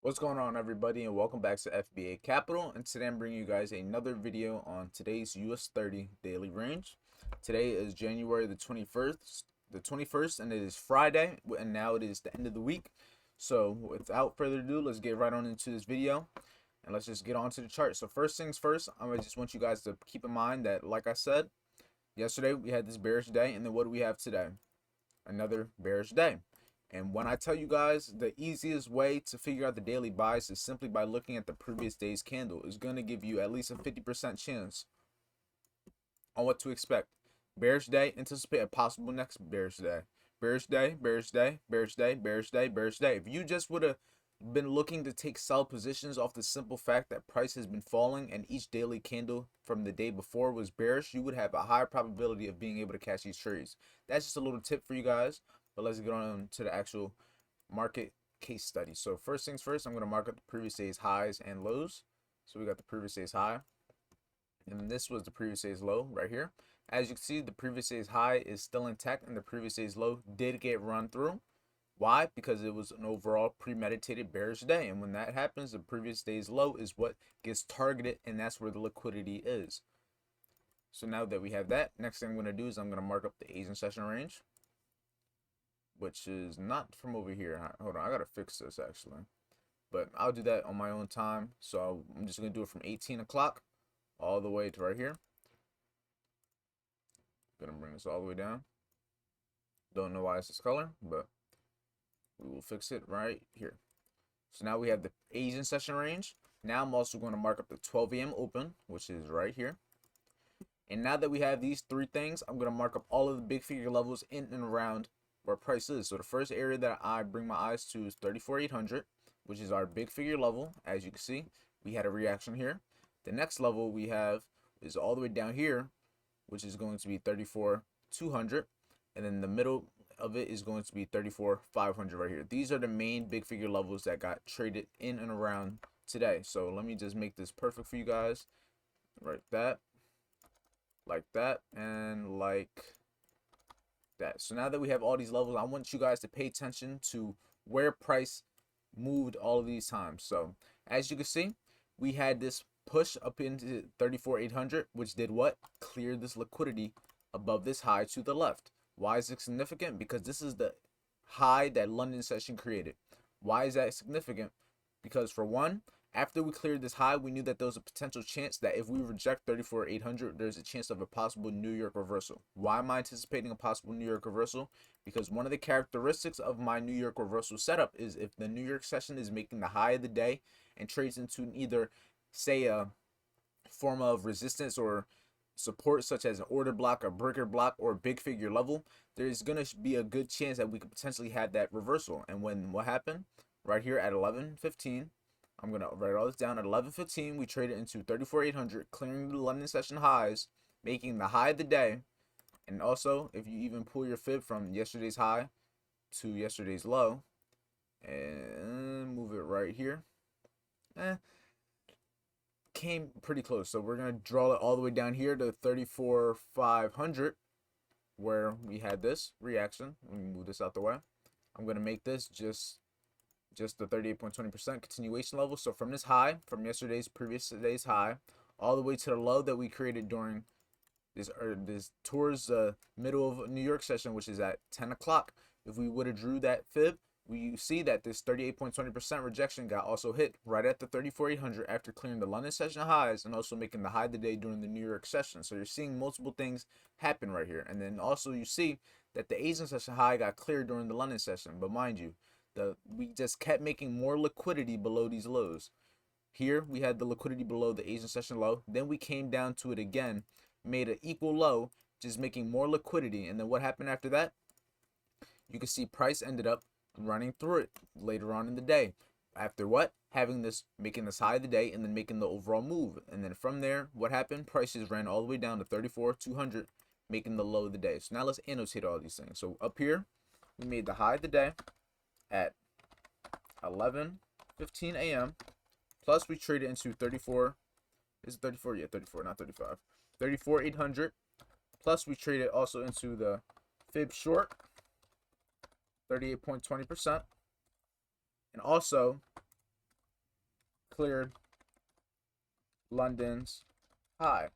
What's going on, everybody, and welcome back to FBA Capital. And today I'm bringing you guys another video on today's US30 daily range. Today is January the 21st, and it is Friday, and now it is the end of the week. So without further ado, let's get right on into this video and let's just get on to the chart. So first things first, I just want you guys to keep in mind that, like I said, yesterday we had this bearish day, and then what do we have today? Another bearish day. And when I tell you guys the easiest way to figure out the daily buys is simply by looking at the previous day's candle, is going to give you at least a 50% chance on what to expect. Bearish day, anticipate a possible next bearish day. Bearish day, bearish day, bearish day, bearish day, bearish day. If you just would have been looking to take sell positions off the simple fact that price has been falling and each daily candle from the day before was bearish, you would have a higher probability of being able to catch these trades. That's just a little tip for you guys. But let's get on to the actual market case study. So first things first, I'm going to mark up the previous day's highs and lows. So we got the previous day's high, and this was the previous day's low right here. As you can see, the previous day's high is still intact, and the previous day's low did get run through. Why? Because it was an overall premeditated bearish day, and when that happens, the previous day's low is what gets targeted, and that's where the liquidity is. So now that we have that, next thing I'm going to do is I'm going to mark up the Asian session range, which is not from over here. Hold on, I gotta fix this actually, but I'll do that on my own time. So I'm just gonna do it from 18 o'clock all the way to right here. Gonna bring this all the way down. Don't know why it's this color, but we will fix it right here. So now we have the Asian session range. Now I'm also going to mark up the 12 a.m. open, which is right here. And now that we have these three things, I'm going to mark up all of the big figure levels in and around where price is. So the first area that I bring my eyes to is 34,800, which is our big figure level. As you can see, we had a reaction here. The next level we have is all the way down here, which is going to be 34,200, and then the middle of it is going to be 34,500 right here. These are the main big figure levels that got traded in and around today. So let me just make this perfect for you guys. Right, that, like that, and like that. So now that we have all these levels, I want you guys to pay attention to where price moved all of these times. So as you can see, we had this push up into 34,800, which did what? Cleared this liquidity above this high to the left. Why is it significant? Because this is the high that London session created. Why is that significant? Because for one, after we cleared this high, we knew that there was a potential chance that if we reject 34,800, there's a chance of a possible New York reversal. Why am I anticipating a possible New York reversal? Because one of the characteristics of my New York reversal setup is if the New York session is making the high of the day and trades into either, say, a form of resistance or support, such as an order block, a breaker block, or big figure level, there's going to be a good chance that we could potentially have that reversal. And when what happened right here at 11:15, I'm going to write all this down. At 11:15, we traded into 34,800, clearing the London session highs, making the high of the day. And also, if you even pull your fib from yesterday's high to yesterday's low and move it right here, came pretty close. So we're going to draw it all the way down here to 34,500, where we had this reaction. Let me move this out the way. I'm going to make this just the 38.20% continuation level. So from this high, from yesterday's previous day's high, all the way to the low that we created during this towards the middle of New York session, which is at 10 o'clock. If we would have drew that fib, we see that this 38.20% rejection got also hit right at the 34,800 after clearing the London session highs and also making the high of the day during the New York session. So you're seeing multiple things happen right here. And then also you see that the Asian session high got cleared during the London session. But mind you, we just kept making more liquidity below these lows. Here we had the liquidity below the Asian session low. Then we came down to it again, made an equal low, just making more liquidity. And then what happened after that? You can see price ended up running through it later on in the day. After what? Having this, making this high of the day and then making the overall move. And then from there, what happened? Prices ran all the way down to 34,200, making the low of the day. So now let's annotate all these things. So up here, we made the high of the day at 11:15 a.m. Plus we traded into 34. Is it 34? Yeah, 34, not 35. 34,800. Plus we traded also into the fib short, 38.20%. And also cleared London's high.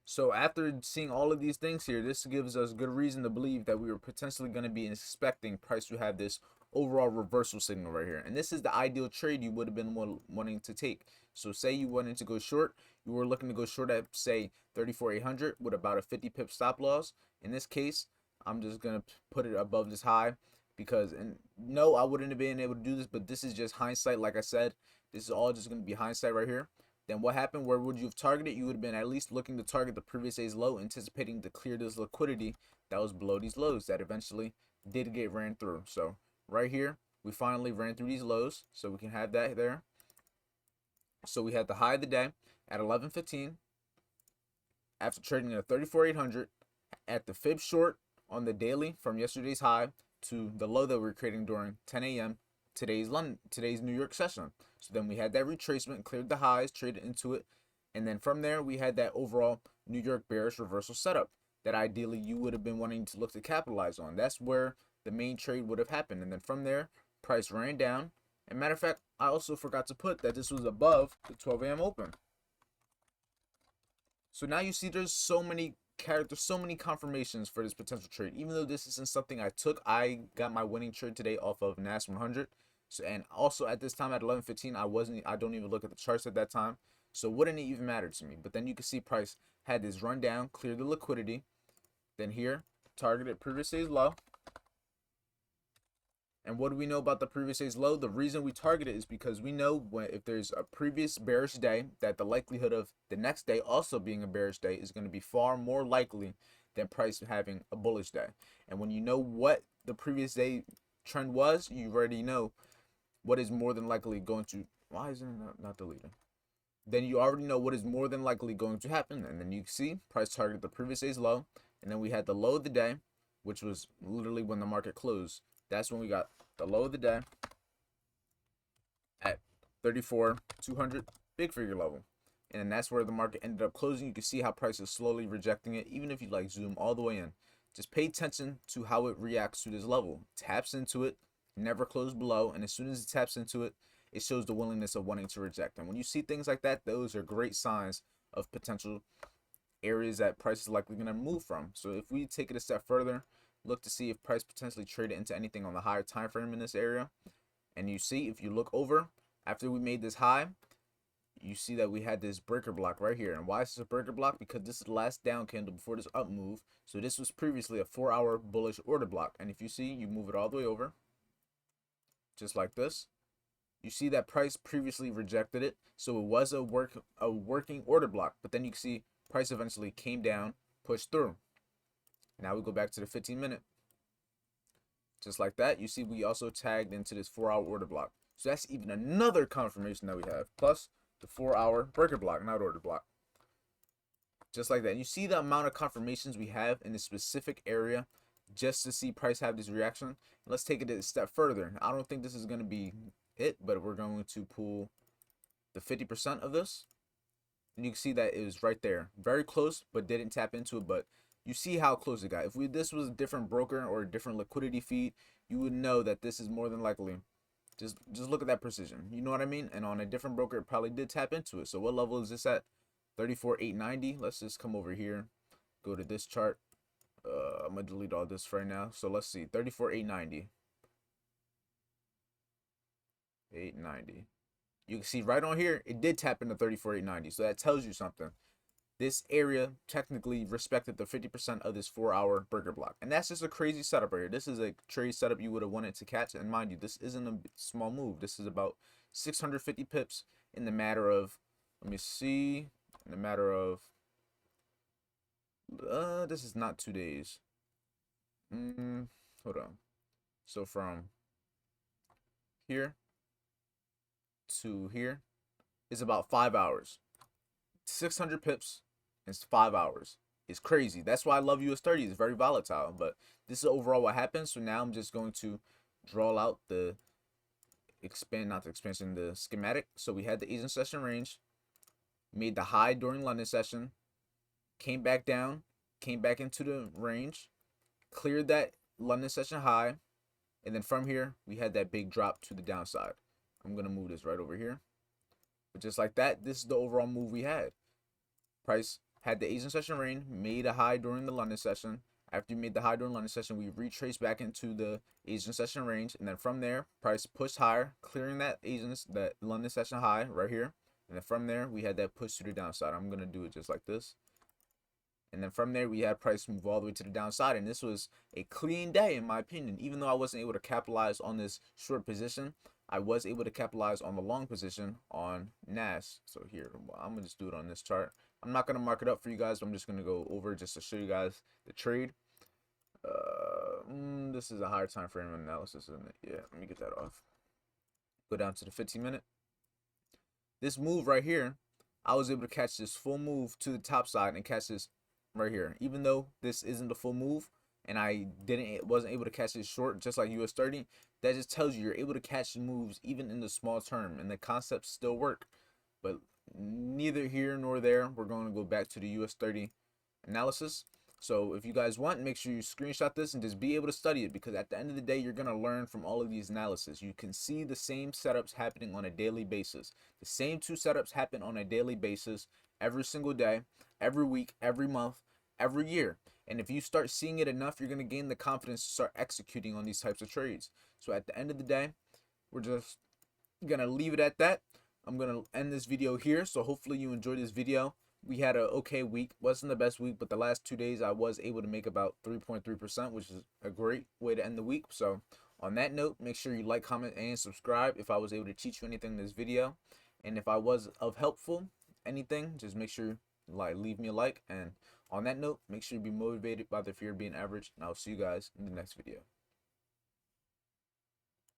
So after seeing all of these things here, this gives us good reason to believe that we were potentially going to be expecting price to have this overall reversal signal right here. And this is the ideal trade you would have been wanting to take. So say you wanted to go short, you were looking to go short at say 34,800 with about a 50 pip stop loss. In this case, I'm just going to put it above this high because, and no, I wouldn't have been able to do this, but this is just hindsight. Like I said, this is all just going to be hindsight right here. Then what happened? Where would you have targeted? You would have been at least looking to target the previous day's low, anticipating to clear this liquidity that was below these lows that eventually did get ran through. So right here, we finally ran through these lows, so we can have that there. So we had the high of the day at 11:15 after trading at 34,800 at the fib short on the daily from yesterday's high to the low that we were creating during 10 a.m. today's New York session. So then we had that retracement, cleared the highs, traded into it, and then from there we had that overall New York bearish reversal setup that ideally you would have been wanting to look to capitalize on. That's where the main trade would have happened. And then from there, price ran down. And matter of fact, I also forgot to put that this was above the 12 a.m. open. So now you see there's so many characters, so many confirmations for this potential trade. Even though this isn't something I took, I got my winning trade today off of NAS 100. So, and also at this time at 11:15, I don't even look at the charts at that time. So wouldn't it even matter to me? But then you can see price had this run down, cleared the liquidity. Then here, targeted previous day's low. And what do we know about the previous day's low? The reason we target it is because we know if there's a previous bearish day, that the likelihood of the next day also being a bearish day is going to be far more likely than price having a bullish day. And when you know what the previous day trend was, you already know what is more than likely going to, why is it not deleted? Then you already know what is more than likely going to happen. And then you see price targeted the previous day's low. And then we had the low of the day, which was literally when the market closed. That's when we got the low of the day at 34,200 big figure level. And then that's where the market ended up closing. You can see how price is slowly rejecting it. Even if you like zoom all the way in, just pay attention to how it reacts to this level. Taps into it, never close below. And as soon as it taps into it, it shows the willingness of wanting to reject. And when you see things like that, those are great signs of potential areas that price is likely going to move from. So if we take it a step further, look to see if price potentially traded into anything on the higher time frame in this area. And you see, if you look over, after we made this high, you see that we had this breaker block right here. And why is this a breaker block? Because this is the last down candle before this up move. So this was previously a 4-hour bullish order block. And if you see, you move it all the way over, just like this. You see that price previously rejected it. So it was a working order block. But then you can see price eventually came down, pushed through. Now we go back to the 15-minute. Just like that, you see we also tagged into this 4-hour order block. So that's even another confirmation that we have. Plus the 4-hour breaker block, not order block. Just like that. And you see the amount of confirmations we have in a specific area just to see price have this reaction. Let's take it a step further. I don't think this is going to be it, but we're going to pull the 50% of this. And you can see that it was right there. Very close, but didn't tap into it. But you see how close it got. If this was a different broker or a different liquidity feed, you would know that this is more than likely. Just look at that precision. You know what I mean? And on a different broker, it probably did tap into it. So what level is this at? 34,890. Let's just come over here. Go to this chart. I'm going to delete all this for right now. So let's see. 34,890. 890. You can see right on here, it did tap into 34,890. So that tells you something. This area technically respected the 50% of this 4-hour breaker block. And that's just a crazy setup right here. This is a trade setup you would have wanted to catch. And mind you, this isn't a small move. This is about 650 pips in the matter of, let me see, in the matter of, this is not 2 days. Hold on. So from here to here is about 5 hours. 600 pips in 5 hours is crazy. That's why I love US30. It's very volatile, but this is overall what happens. So now I'm just going to draw out the the schematic. So we had the Asian session range, made the high during London session, came back down, came back into the range, cleared that London session high, and then from here we had that big drop to the downside. I'm going to move this right over here. But just like that, this is the overall move we had. Price had the Asian session range, made a high during the London session. After you made the high during London session, we retraced back into the Asian session range, and then from there, price pushed higher, clearing that London session high right here. And then from there, we had that push to the downside. I'm gonna do it just like this. And then from there, we had price move all the way to the downside, and this was a clean day in my opinion. Even though I wasn't able to capitalize on this short position, I was able to capitalize on the long position on NAS. So here, I'm gonna just do it on this chart. I'm not gonna mark it up for you guys, but I'm just gonna go over just to show you guys the trade. This is a higher time frame analysis, isn't it? Yeah, let me get that off. Go down to the 15-minute. This move right here, I was able to catch this full move to the top side and catch this right here. Even though this isn't the full move, and I wasn't able to catch this short, just like US30, that just tells you you're able to catch moves even in the small term, and the concepts still work. But neither here nor there. We're going to go back to the US30 analysis. So if you guys want, make sure you screenshot this and just be able to study it, because at the end of the day, you're going to learn from all of these analysis. You can see the same setups happening on a daily basis. The same two setups happen on a daily basis every single day, every week, every month, every year. And if you start seeing it enough, you're going to gain the confidence to start executing on these types of trades. So at the end of the day, we're just going to leave it at that. I'm going to end this video here. So hopefully you enjoyed this video. We had a okay week. Wasn't the best week, but the last 2 days I was able to make about 3.3%, which is a great way to end the week. So on that note, make sure you like, comment, and subscribe if I was able to teach you anything in this video. And if I was of helpful anything, just make sure leave me a like. And on that note, make sure you be motivated by the fear of being average. And I'll see you guys in the next video.